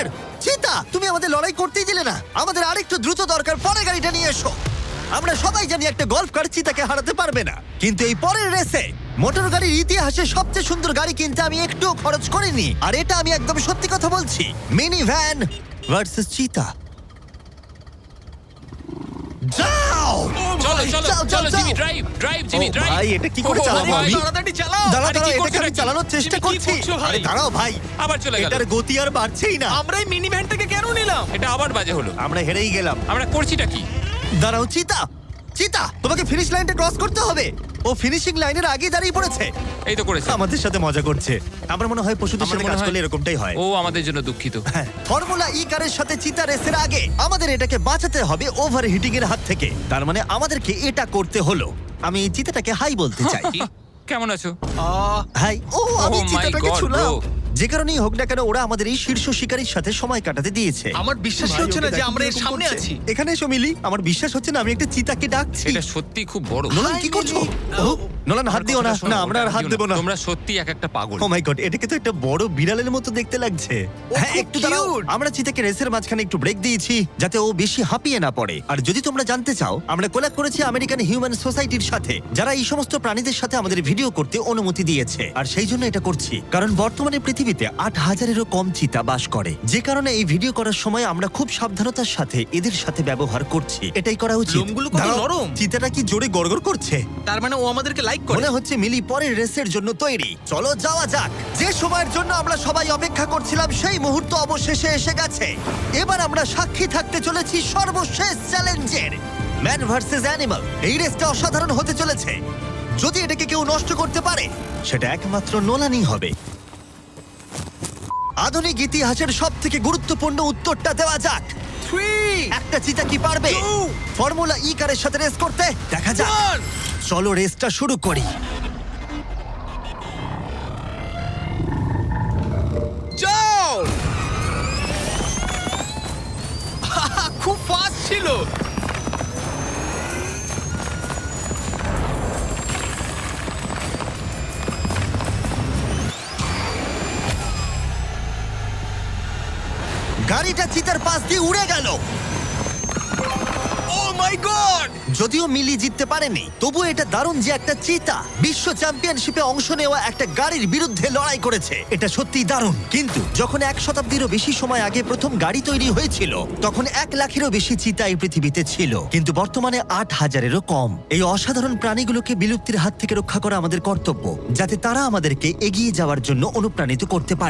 আমাদের চিতা, তুমি আমাদের লড়াই করতেই দিলে না। আমাদের আরেকটু দ্রুত দরকার, পরের গাড়িটা নিয়ে এসো। আমরা সবাই জানি একটা গল্ফ কার চিতাকে হারাতে পারবে না, কিন্তু এই পরের রেসে মোটর গাড়ির ইতিহাসে সবচেয়ে সুন্দর গাড়ি কিনতে আমি একটুও খরচ করিনি। আর এটা আমি একদম সত্যি কথা বলছি। মিনি ভ্যান ভার্সেস চিতা। যাও! চলো চলো যাও, চলো যাও, জিমি যাও। ড্রাইভ ড্রাইভ জিমি ও ড্রাইভ ভাই, এটা কি করে চালাবো আমি? তাড়াতাড়ি চালাও। দাঁড়াও আরে কি দাঁড়াও, করছো এটাকে আমি নাকি? চালানোর চেষ্টা জিমি, কি করছি। করছো ভাই? আরে দাঁড়াও ভাই, আবার চলে গেল। এটার গতি আর বাড়ছেই না। আমরা এই মিনি ভ্যানটাকে কেন নিলাম? এটা আবার বাজে হলো। আমরা হেরেই গেলাম। আমরা করছিটা কি? দাঁড়াও চিতা, চিতা, তোমাকে ফিনিশ লাইনটা ক্রস করতে হবে। ও ফিনিশিং লাইনের আগে দাঁড়িয়ে পড়েছে। এই তো করেছে। আমাদের সাথে মজা করছে। আমার মনে হয় পশুদের আমার সাথে মনে কাজ হয়- করলে এরকমটাই হয়। ও আমাদের জন্য দুঃখিত। হ্যাঁ, ফর্মুলা ই কারের সাথে চিতা রেসের আগে আমাদের এটাকে বাঁচাতে হবে ওভার হিটিং এর হাত থেকে। তার মানে আমাদেরকে এটা করতে হলো। আমি এই চিতাটাকে হাই বলতে চাই। কি? কেমন আছো? হাই। ও, আমি Oh my চিতাটাকে God, ছুলাম। bro. যে কারণেই হোক না কেন, ওরা আমাদের এই শীর্ষ শিকারীর সাথে সময় কাটাতে দিয়েছে। আমার বিশ্বাসই ভাই, হচ্ছে না ওকে যে দেখো আমরা এর কিরকম সামনে করছে। আছি। এখানে এসো মিলি, আমার বিশ্বাস হচ্ছে না আমি একটা চিতাকে ডাকছি। এটা সত্যি খুব বড়। নোলান কি করছো? ও, নোলান হাত দিও না। না, আমরা আর হাত দেবো না। তোমরা সত্যি এক একটা পাগল। ও মাই গড, এটাকে তো একটা বড় বিড়ালের মতো দেখতে লাগছে। হ্যাঁ, খুব একটু দাঁড়াও। cute। আমরা চিতাকে রেসের মাঝখানে একটু ব্রেক দিয়েছি যাতে ও বেশি হাঁপিয়ে না পড়ে। আর যদি তোমরা জানতে চাও, আমরা কোলাব করেছি আমেরিকান হিউম্যান সোসাইটির সাথে, যারা এই সমস্ত প্রাণীদের সাথে আমাদের ভিডিও করতে অনুমতি দিয়েছে। আর সেই জন্য এটা করছি কারণ বর্তমানে পৃথিবীতে ৮,০০০-এরও কম চিতা বাস করে। যে কারণে এই ভিডিও করার সময় আমরা খুব সাবধানতার সাথে এদের সাথে ব্যবহার করছি। এটাই করা উচিত। লোমগুলো কত দাঁড়াও, নরম। চিতাটা কি জোরে গড়গড় করছে। তার মানে ও আমাদেরকে লাইক করে। মনে হচ্ছে মিলি পরের রেসের জন্য তৈরি। চলো যাওয়া যাক। যে সময়ের জন্য আমরা সবাই অপেক্ষা করছিলাম সেই মুহূর্ত অবশেষে এসে গেছে। এবার আমরা সাক্ষী থাকতে চলেছি সর্বশেষ চ্যালেঞ্জের, ম্যান ভার্সেস অ্যানিমাল। এই রেসটা অসাধারণ হতে চলেছে। যদি এটাকে কেউ নষ্ট করতে পারে, সেটা একমাত্র নোলানই হবে। আধুনিক ইতিহাসের সব থেকে গুরুত্বপূর্ণ উত্তরটা দেওয়া যাক। 3 একটা চিতা কি পারবে 2 ফর্মুলা ই কারের সাথে রেস করতে? দেখা যাক। 1 চলো রেসটা শুরু করি। যাও। খুব ফাস্ট ছিল। গাড়িটা চিতার পাশ দিয়ে উড়ে গেল। ও মাই গড। যদিও মিলি জিততে পারেনি, তবু এটা দারুণ যে একটা চিতা বিশ্ব চ্যাম্পিয়নশিপে অংশ নেওয়া একটা গাড়ির বিরুদ্ধে লড়াই করেছে। এটা সত্যিই দারুণ। কিন্তু যখন ১ শতাব্দীরও বেশি সময় আগে প্রথম গাড়ি তৈরি হয়েছিল, তখন ১ লাখেরও বেশি চিতা এই পৃথিবীতে ছিল। কিন্তু বর্তমানে ৮,০০০-এরও কম। এই অসাধারণ প্রাণীগুলোকে বিলুপ্তির হাত থেকে রক্ষা করা আমাদের কর্তব্য, যাতে তারা আমাদেরকে এগিয়ে যাওয়ার জন্য অনুপ্রাণিত করতে পারে।